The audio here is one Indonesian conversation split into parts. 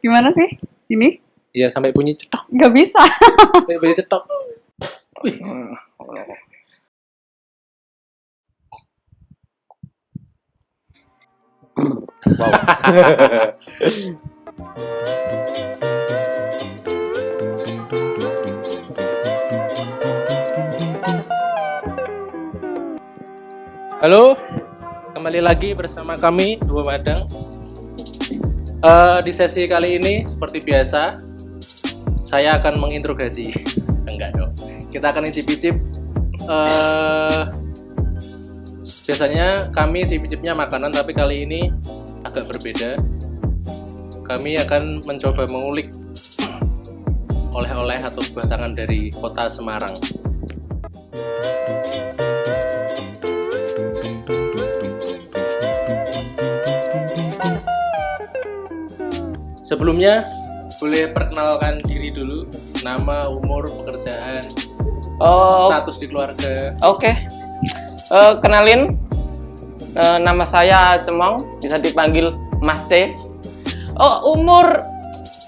Gimana sih? Ini? Iya, sampai bunyi cetok. Nggak bisa. Sampai bunyi cetok. Wih. Wow. Halo, kembali lagi bersama kami Dua Madang. Di sesi kali ini, seperti biasa, saya akan menginterogasi. Enggak dong. Kita akan icip-icip. Biasanya kami icip-icipnya makanan, tapi kali ini agak berbeda. Kami akan mencoba mengulik oleh-oleh atau buah tangan dari kota Semarang. Sebelumnya, boleh perkenalkan diri dulu, nama, umur, pekerjaan, status di keluarga. Oke. Kenalin, nama saya Cemong, bisa dipanggil Mas C. Umur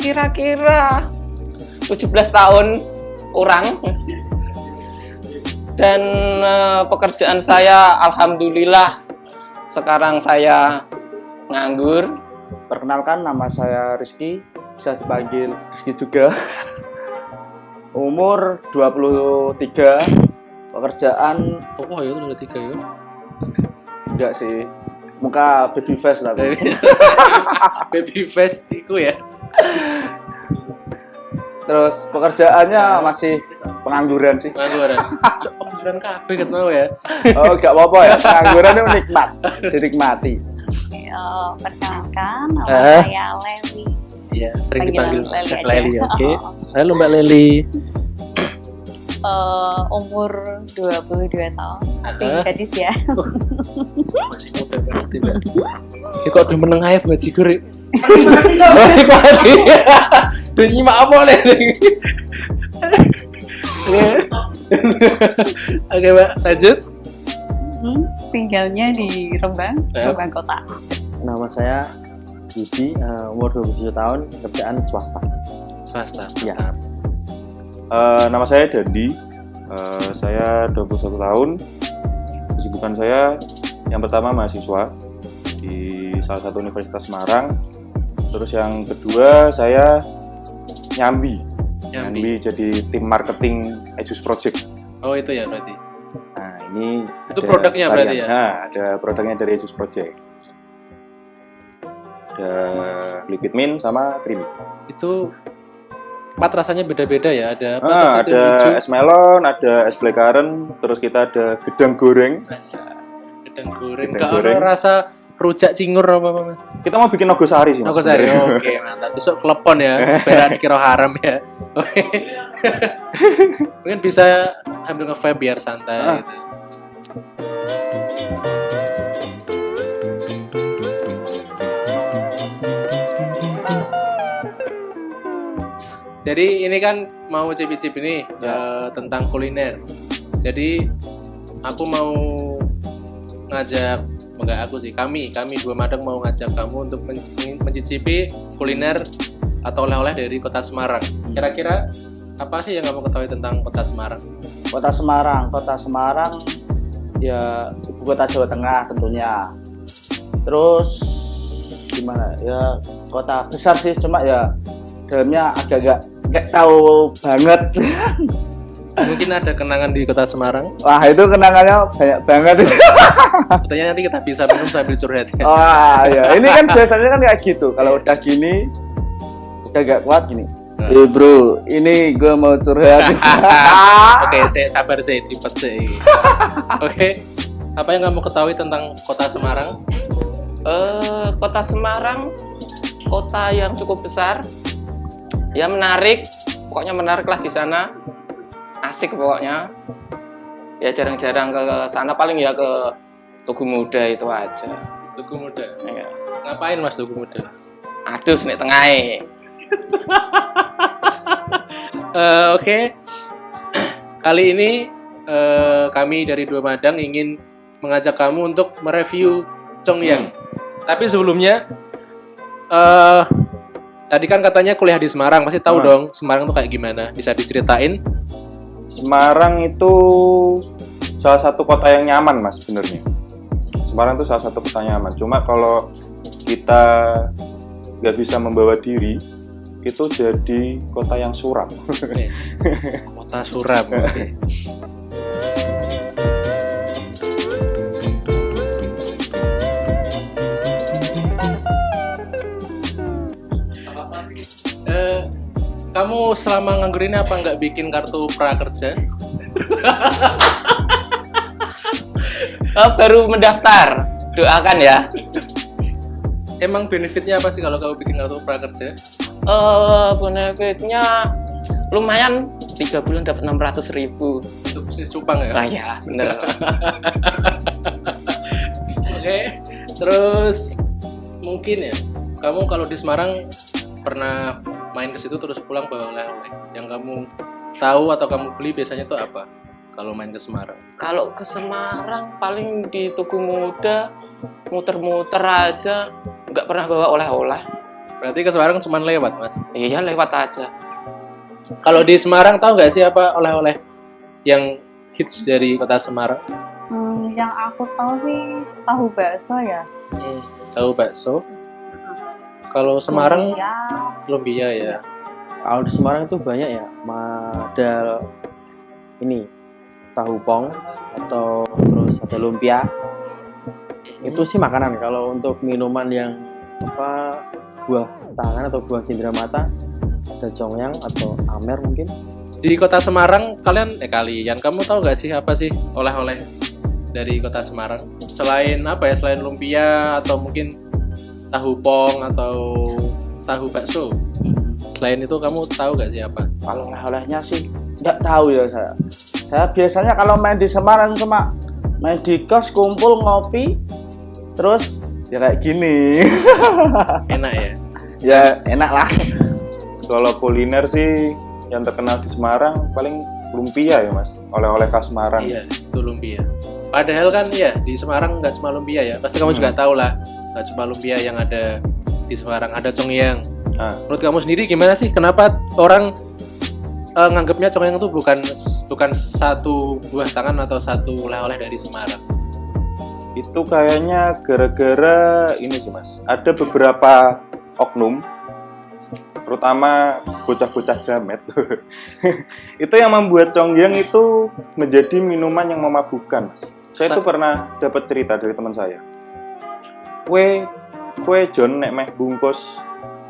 kira-kira 17 tahun kurang. Dan pekerjaan saya alhamdulillah sekarang saya nganggur. Perkenalkan, nama saya Rizky, bisa dipanggil Rizky juga. Umur 23, pekerjaan Oh ya, itu udah 3 ya. enggak sih, muka baby face lah. Baby face itu ya. Terus pekerjaannya masih pengangguran sih. Pengangguran. Pengangguran kabeh ketemu ya. Oh, enggak apa-apa ya, pengangguran itu nikmat, dinikmati. Perkenalkan, nama saya Leli. Iya, sering Panggilan dipanggil Leli aja. Oke. Halo Mbak Leli. Umur 22 tahun, tapi gadis ya. Masih muda banget ya, Mbak. Ini kok udah meneng aja buat Jigur. Mati. Udah nyimak apa nih? Oke, Mbak, lanjut. Tinggalnya di Rembang, Rembang Kota. Nama saya Yudi, umur 27 tahun, kerjaan swasta. Swasta. Ya. Mantap. Nama saya Dandi, saya 21 tahun. Kesibukan saya yang pertama mahasiswa di salah satu universitas Semarang. Terus yang kedua saya nyambi jadi tim marketing Ejus Project. Oh, itu ya berarti. Nah, ini Itu ada produknya berarti ya? Nah, ada produknya dari Ejus Project. Ada liquid mint sama creamy. Itu 4 rasanya beda-beda ya. Ada apa? Satu Ada yang hijau. es melon, ada es blackcurrant, terus kita ada gedang goreng. Gedang goreng. Gedang Enggak goreng. ada rasa rujak cingur apa Mas? Kita mau bikin nogosari sih, Mas. Aku sari. sebenarnya. Oke, mantap. Besok kelepon ya. Beran kira haram ya. Oke. Mungkin bisa ambil nge-vibe biar santai gitu. Jadi ini kan mau cip-cip ini tentang kuliner. Jadi aku mau ngajak, enggak aku sih, kami Dua Madang mau ngajak kamu untuk mencicipi kuliner atau oleh-oleh dari kota Semarang. Kira-kira apa sih yang kamu ketahui tentang kota Semarang? Kota Semarang ya ibu kota Jawa Tengah tentunya. Terus gimana ya, kota besar sih, cuma ya dalamnya agak-agak nggak tahu banget. Mungkin ada kenangan di kota Semarang. Wah, itu kenangannya banyak banget. Katanya nanti kita bisa minum sambil curhat ya. Wah ya, ini kan biasanya kan kayak gitu, kalau udah gini udah gak kuat gini. Bro, ini gue mau curhat. Oke, saya sabar saya dipet sih. Oke, apa yang kamu ketahui tentang kota Semarang? Kota Semarang, kota yang cukup besar, ya menarik, pokoknya menarik lah di sana, asik pokoknya. Ya jarang-jarang ke sana, paling ya ke Tugu Muda itu aja. Tugu Muda. Ya. Ngapain Mas Tugu Muda? Aduh, nek tengah. Oke. Kali ini kami dari Dua Madang ingin mengajak kamu untuk mereview Congyang. Tapi sebelumnya Tadi kan katanya kuliah di Semarang, pasti tahu Ah. dong Semarang tuh kayak gimana? Bisa diceritain? Semarang itu salah satu kota yang nyaman mas sebenarnya. Semarang itu salah satu kota nyaman. Cuma kalau kita nggak bisa membawa diri, itu jadi kota yang suram. Kota suram. Oke. Kamu selama nganggur ini apa nggak bikin kartu prakerja? Baru mendaftar, doakan ya. Emang benefitnya apa sih kalau kamu bikin kartu prakerja? Benefitnya lumayan, 3 bulan dapat 600.000. Untuk bisnis cupang ya? Ah ya, bener. Oke, terus mungkin ya, kamu kalau di Semarang pernah main ke situ terus pulang bawa oleh-oleh. Yang kamu tahu atau kamu beli biasanya tuh apa kalau main ke Semarang? Kalau ke Semarang paling di Tugu Muda muter-muter aja, nggak pernah bawa oleh-oleh. Berarti ke Semarang cuma lewat, Mas. Iya lewat aja. Kalau di Semarang tahu nggak sih apa oleh-oleh yang hits dari kota Semarang? Yang aku tahu sih tahu bakso ya. Tahu bakso. Kalau Semarang Ya, lumpia ya. Kalau di Semarang itu banyak ya, ada ini tahu pong atau terus ada lumpia. Itu sih makanan. Kalau untuk minuman yang apa buah tangan atau buah cendramata ada congyang atau amer mungkin. Di kota Semarang kalian kamu tahu nggak sih apa sih oleh-oleh dari kota Semarang? Selain apa ya? Selain lumpia atau mungkin tahu pong atau tahu bakso. Selain itu kamu tahu nggak sih apa? Kalau oleh-olehnya sih nggak tahu ya saya. Saya biasanya kalau main di Semarang cuma main di kos, kumpul, ngopi, terus ya kayak gini. Enak ya. Ya enak lah. Kalau kuliner sih yang terkenal di Semarang paling lumpia ya mas, oleh-oleh khas Semarang. Iya, itu lumpia. Padahal kan ya di Semarang nggak cuma lumpia ya. Pasti kamu juga tahu lah. Nggak cuma lumpia yang ada di Semarang, ada congyang. Ah. Menurut kamu sendiri gimana sih? Kenapa orang nganggapnya congyang itu bukan satu buah tangan atau satu oleh-oleh dari Semarang? Itu kayaknya gara-gara ini sih mas, ada beberapa oknum, terutama bocah-bocah jamet, itu yang membuat congyang itu menjadi minuman yang memabukkan mas. Saya itu pernah dapat cerita dari teman saya. Kue John nek meh bungkus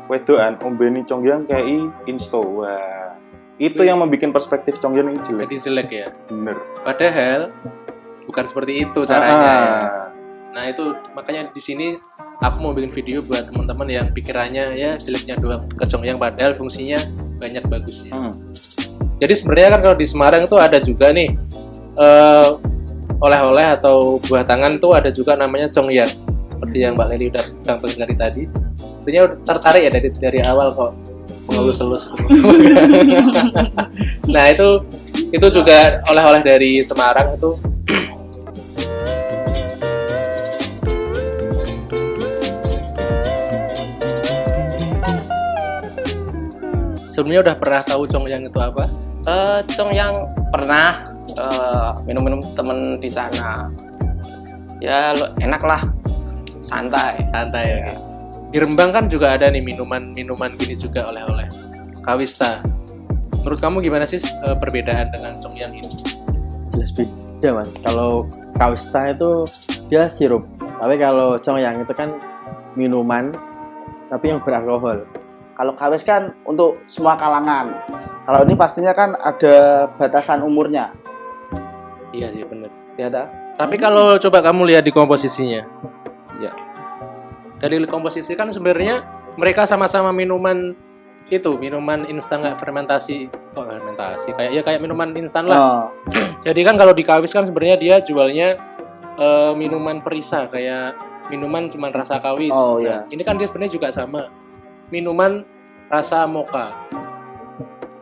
wedoan ombeni congyang kayak insto. Wah, itu yang membuat perspektif congyang ini jelek. Jadi jelek ya. Bener. Padahal bukan seperti itu caranya ya. Nah itu makanya di sini aku mau bikin video buat teman-teman yang pikirannya ya jeleknya doang ke congyang, padahal fungsinya banyak bagusnya. Jadi sebenarnya kan kalau di Semarang itu ada juga nih oleh-oleh atau buah tangan tuh ada juga namanya congyang. Seperti yang Mbak Leli udah bilang dari tadi. Sebenarnya tertarik ya dari awal kok mengelus-elus. Nah itu juga oleh-oleh dari Semarang itu. Sebelumnya udah pernah tahu congyang itu apa? Congyang pernah minum-minum temen di sana. Ya enak lah, santai. Santai ya. Di Rembang kan juga ada nih minuman gini juga oleh-oleh. Kawista. Menurut kamu gimana sih perbedaan dengan congyang ini? Jelas beda mas. Kalau kawista itu dia sirup, tapi kalau congyang itu kan minuman tapi yang beralkohol. Kalau kawis kan untuk semua kalangan. Kalau ini pastinya kan ada batasan umurnya. Iya sih bener. Ya tak? Tapi kalau coba kamu lihat di komposisinya, Ya. dari komposisi kan sebenarnya mereka sama-sama minuman instan nggak fermentasi, kayak minuman instan lah. Oh, Jadi kan kalau di kawis kan sebenarnya dia jualnya minuman perisa, kayak minuman cuman rasa kawis. Oh, Nah, iya. ini kan dia sebenarnya juga sama, minuman rasa mocha.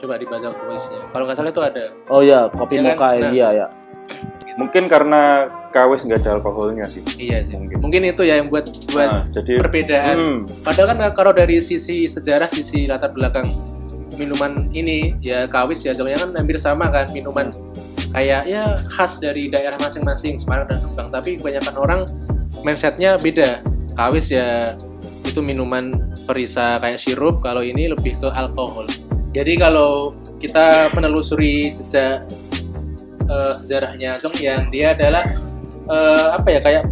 Coba dibaca komposisinya. Kalau nggak salah itu ada. oh ya, kopi Ya kan? mocha Nah. iya ya. gitu. Mungkin karena kawis nggak ada alkoholnya sih. Iya sih. Mungkin. Mungkin itu ya yang buat Jadi perbedaan. Padahal kan kalau dari sisi sejarah, sisi latar belakang minuman ini ya kawis ya sebenarnya kan hampir sama kan, minuman kayak ya khas dari daerah masing-masing Semarang dan Rembang, tapi kebanyakan orang mindsetnya beda. Kawis ya itu minuman perisa kayak sirup, kalau ini lebih ke alkohol. Jadi kalau kita menelusuri jejak sejarahnya Congyang, dia adalah apa ya, kayak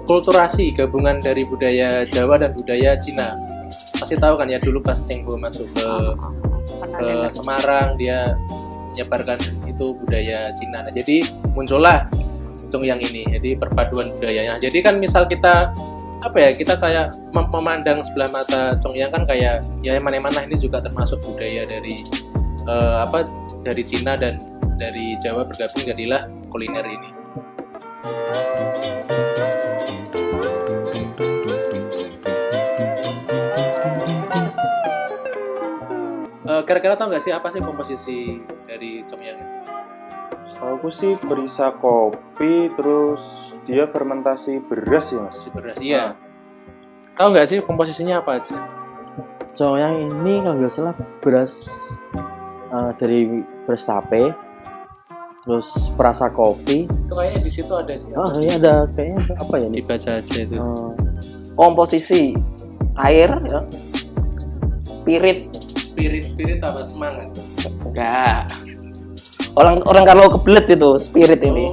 kulturasi gabungan dari budaya Jawa dan budaya Cina. Pasti tahu kan ya, dulu pas Cheng Ho masuk ke Semarang, dia menyebarkan itu budaya Cina. Nah, jadi muncullah Congyang ini, jadi perpaduan budayanya. Jadi kan misal kita apa ya, kita kayak memandang sebelah mata Congyang kan kayak ya mana-mana ini juga termasuk budaya dari dari Cina dan dari Jawa bergabung jadilah kuliner ini. Kira-kira tahu nggak sih apa sih komposisi dari Congyang itu? Setahuku sih perisa kopi, terus dia fermentasi beras ya mas. Beras, iya. Tahu nggak sih komposisinya apa aja? Congyang ini kalau nggak salah beras dari beras tape, terus perasa kopi. Itu kayaknya di situ ada sih. Oh iya ada, kayaknya ada apa ya nih? Dibaca aja itu. Komposisi air ya. Spirit apa semangat? Enggak. Orang kalau kebelet itu spirit ini.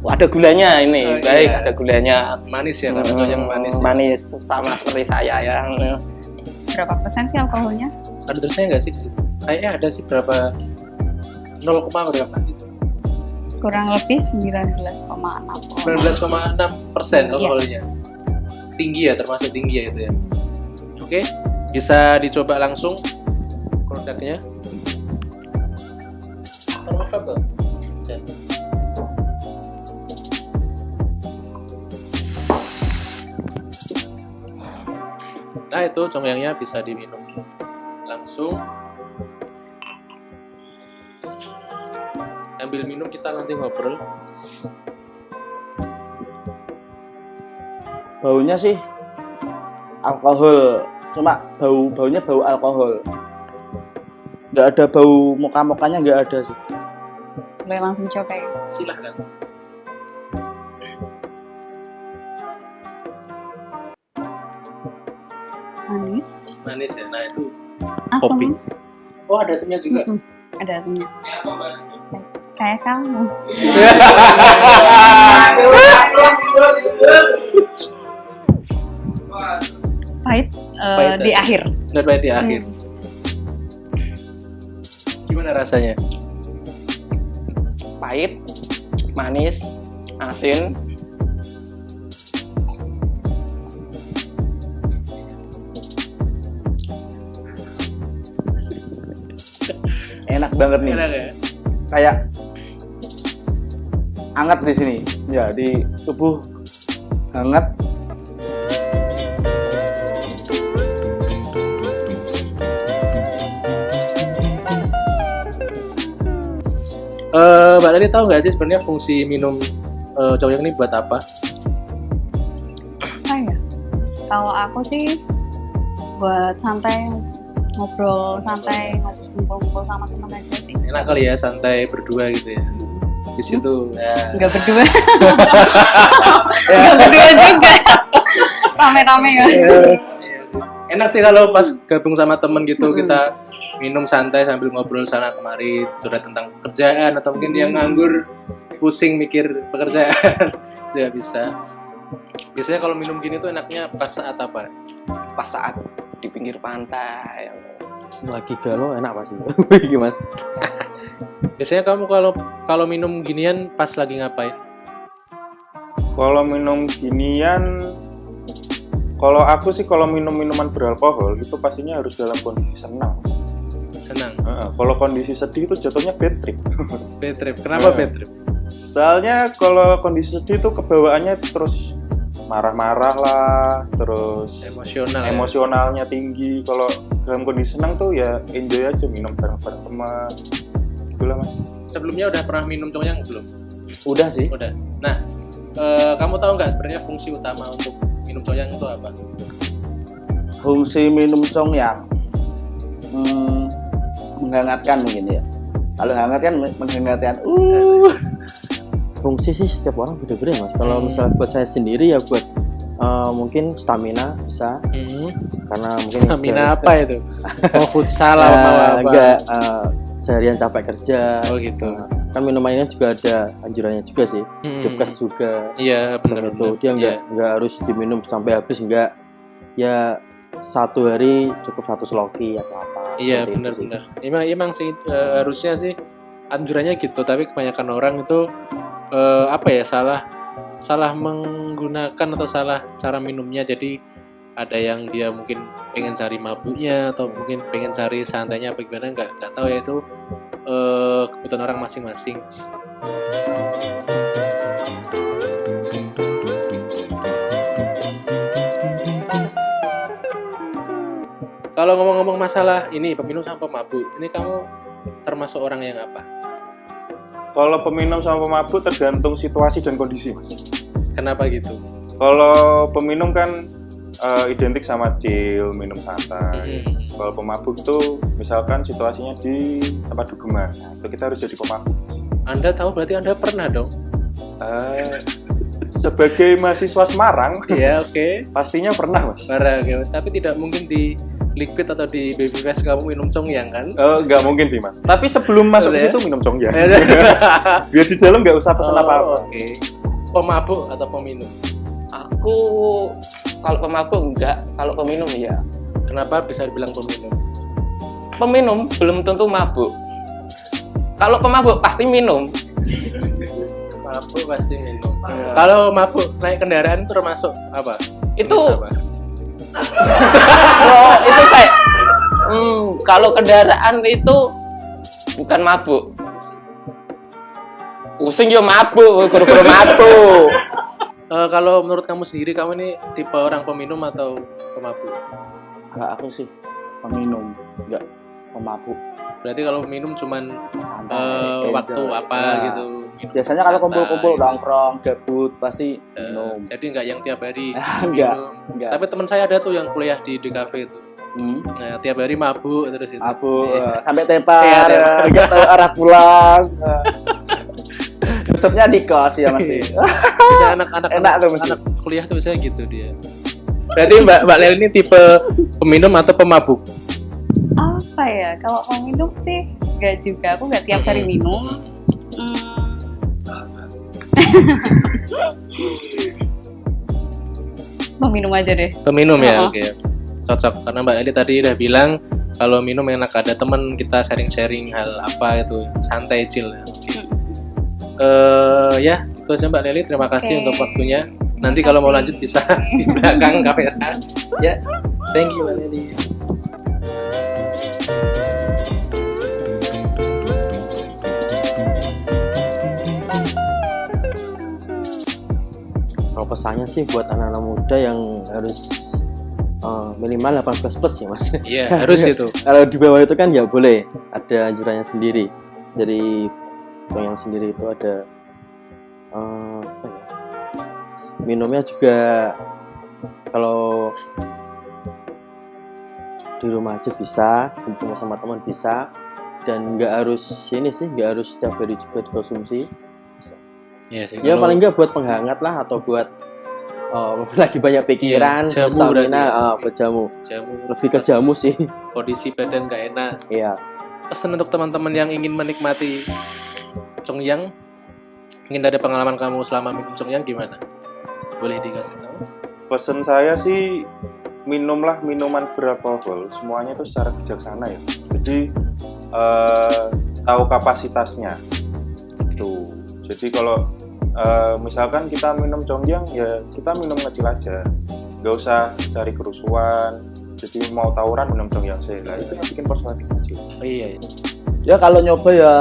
Oh. Ada gulanya ini, Oh, baik iya. ada gulanya. Manis ya, karena Congyang manis. Ya. Manis sama seperti saya yang Berapa persen sih alkoholnya? Ada tulisannya nggak sih di situ? Kayaknya ada sih berapa 0, berapa gitu. Kurang lebih 19,6. 19,6% alkoholnya. Tinggi ya, termasuk tinggi ya itu ya. Oke, bisa dicoba langsung produknya. Perfect loh. Ya. Nah itu Congyangnya bisa diminum langsung. Ambil minum, kita nanti ngobrol. Baunya sih alkohol, cuma baunya bau alkohol. Nggak ada bau moka-mokanya, nggak ada sih. Boleh langsung coba ya. Silahkan. Manis ya. Nah itu Asam. kopi. Oh ada asamnya juga. Ada asamnya. Kayak kamu. Pahit, Pahit di ya? akhir. Nggak pahit di akhir. Gimana rasanya? pahit, manis, asin. Enak banget nih. Enak ya? Kayak hangat di sini. Ya, di tubuh hangat. Mbak Lali tahu nggak sih sebenarnya fungsi minum Congyang ini buat apa? Ya? Kalau aku sih buat santai, ngobrol santai, ngumpul-ngumpul sama teman aja sih. Enak kali ya santai berdua gitu ya. Di situ ya. Nggak berdua. Nggak berdua juga. Rame-rame ya. Iya sih. Enak sih kalau pas gabung sama temen gitu kita minum santai sambil ngobrol sana kemari, curhat tentang pekerjaan atau mungkin dia nganggur pusing mikir pekerjaan. Ya bisa. Biasanya kalau minum gini tuh enaknya pas saat apa? Pas saat di pinggir pantai. Lagi galau enak pasti. Gimana? Biasanya kamu kalau minum ginian pas lagi ngapain? Kalau minum ginian, kalau aku sih kalau minum minuman beralkohol itu pastinya harus dalam kondisi senang. Senang. Kalau kondisi sedih itu jatuhnya bad trip. Bad trip. Kenapa bad trip? Soalnya kalau kondisi sedih itu kebawaannya terus marah-marah lah, terus Emosional. Ya? emosionalnya tinggi. Kalau dalam kondisi senang tuh ya enjoy aja, minum bareng-bareng teman. Itulah Mas. Sebelumnya udah pernah minum congyang belum? Udah sih. Udah. Nah, kamu tahu nggak sebenarnya fungsi utama untuk minum congyang itu apa? Fungsi minum congyang menghangatkan mungkin ya. Kalau hangat kan menghangatkan. Fungsi sih setiap orang beda-beda ya, Mas. Kalau misalnya buat saya sendiri ya buat mungkin stamina bisa, karena mungkin Stamina apa itu? Mau futsal atau mau apa? enggak, seharian capek kerja. Oh gitu. Kan minuman ini juga ada anjurannya juga sih. Depkes juga. Iya benar Itu dia enggak harus diminum sampai habis, enggak. Ya satu hari cukup 1 sloki atau apa. Iya Seperti itu sih. benar. Emang sih harusnya sih anjurannya gitu, tapi kebanyakan orang itu salah menggunakan atau salah cara minumnya. Jadi ada yang dia mungkin pengen cari mabuknya atau mungkin pengen cari santainya apa gimana, nggak tahu ya, itu kebutuhan orang masing-masing. Kalau ngomong-ngomong masalah ini peminum sama pemabuk, ini kamu termasuk orang yang apa? Kalau peminum sama pemabuk tergantung situasi dan kondisi, Mas. Kenapa gitu? Kalau peminum kan identik sama chill, minum santai. Kalau pemabuk tuh misalkan situasinya di tempat dugeman, nah, itu kita harus jadi pemabuk. Anda tahu berarti Anda pernah dong? Sebagai mahasiswa Semarang, Iya, oke. pastinya pernah, Mas. Pernah, oke. Tapi tidak mungkin di liquid atau di baby fresh kamu minum congyang kan? Nggak mungkin sih, Mas. Tapi sebelum masuk ke Boleh. situ minum congyang. Biar di dalam nggak usah pesan apa-apa. Oke. Pemabuk atau peminum? Aku kalau pemabuk enggak, kalau peminum iya. Kenapa bisa dibilang peminum? Peminum belum tentu mabuk. Kalau pemabuk pasti minum. Mabuk pasti minum. Kalau mabuk naik kendaraan termasuk apa? Itu Jenis apa? Oh, itu saya. Kalau kendaraan itu bukan mabuk. Pusing yo mabuk, guru-guru mabuk. Kalau menurut kamu sendiri, kamu ini tipe orang peminum atau pemabuk? Enggak, aku sih peminum, enggak pemabuk. Berarti kalau minum cuman Santai, waktu enjoy. apa Ya. gitu? Minum Biasanya kalau santai kumpul-kumpul gitu. nongkrong, gabut pasti Eh, minum. Jadi nggak yang tiap hari Enggak, minum. enggak. Tapi teman saya ada tuh yang kuliah di kafe itu. Nah, tiap hari mabuk terus itu. Aku Iya. sampai tepar, Iya, tepar. enggak tahu arah pulang. Besoknya di kos ya mesti. Bisa anak-anak Enak tuh mesti. anak kuliah tuh saya gitu dia. Berarti Mbak Lel ini tipe peminum atau pemabuk? Apa ya? Kalau mau minum sih nggak juga. Aku nggak tiap hari minum. Mau minum aja deh. Peminum ya, Oh. oke. Cocok karena Mbak Leli tadi udah bilang kalau minum enak ada temen kita sharing-sharing hal apa itu, santai chill ya. Oke. Ya, itu aja Mbak Leli. Terima kasih Oke. untuk waktunya. Nanti kalau mau lanjut bisa di belakang kamera. Ya, thank you Mbak Leli. Kalau pesannya sih buat anak-anak muda yang harus minimal 18 plus ya, Mas. Iya, harus itu. Kalau di bawah itu kan ya boleh, ada anjurannya sendiri. Dari yang sendiri itu ada apa ya? Minumnya juga kalau di rumah aja bisa, kumpul sama teman bisa, dan nggak harus ini sih, nggak harus setiap hari juga dikonsumsi. Iya sih. Ya kalau- paling nggak buat penghangat lah, atau buat lagi banyak pikiran, Iya, jamu stamina, berarti. buat jamu. jamu. Lebih ke jamu sih. Kondisi badan nggak enak. Iya. Pesan untuk teman-teman yang ingin menikmati congyang, ingin ada pengalaman kamu selama minum congyang gimana? Boleh dikasih tahu? Pesan saya sih minumlah minuman beralkohol semuanya itu secara bijaksana ya. Jadi tahu kapasitasnya. Tuh. Jadi kalau misalkan kita minum congyang ya kita minum kecil aja. Nggak usah cari kerusuhan. Jadi mau tawuran minum congyang saya. Nah, itu yang bikin persoalan kecil. Oh iya. Ya kalau nyoba ya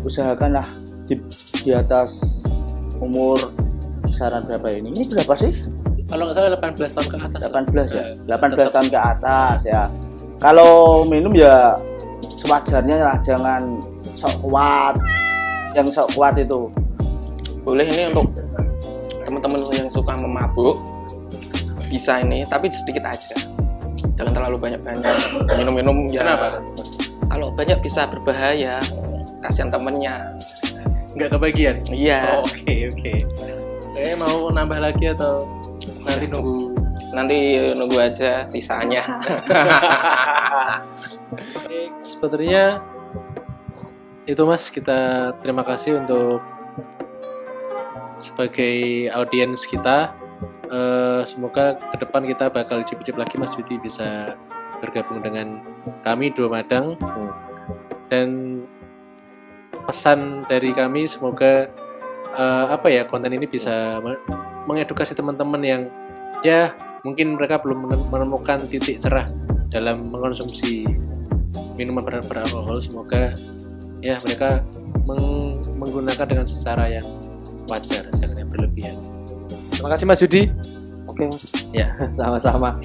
usahakanlah di atas umur kisaran berapa ini? Ini berapa sih? kalau nggak salah 18 tahun ke atas. 18 ya. 18 tetap. tahun ke atas ya. Kalau minum ya sewajarnya lah, jangan sok kuat. Yang sok kuat itu. Boleh ini untuk teman-teman yang suka memabuk, bisa ini, tapi sedikit aja. Jangan terlalu banyak-banyak. Minum-minum ya. Kenapa? Kalau banyak bisa berbahaya. Kasihan temennya. Nggak kebagian? Iya. Oh, oke. Kayaknya mau nambah lagi atau nanti nunggu? Nanti nunggu aja sisanya. Oke, sebenarnya itu Mas, kita terima kasih untuk sebagai audiens kita. Semoga ke depan kita bakal cip-cip lagi Mas Yudi bisa bergabung dengan kami Dua Madang. Dan pesan dari kami semoga konten ini bisa mengedukasi teman-teman yang ya mungkin mereka belum menemukan titik cerah dalam mengkonsumsi minuman beralkohol. Semoga ya mereka menggunakan dengan secara yang wajar, jangan yang berlebihan. Terima kasih Mas Yudi. Oke, Ya, sama-sama.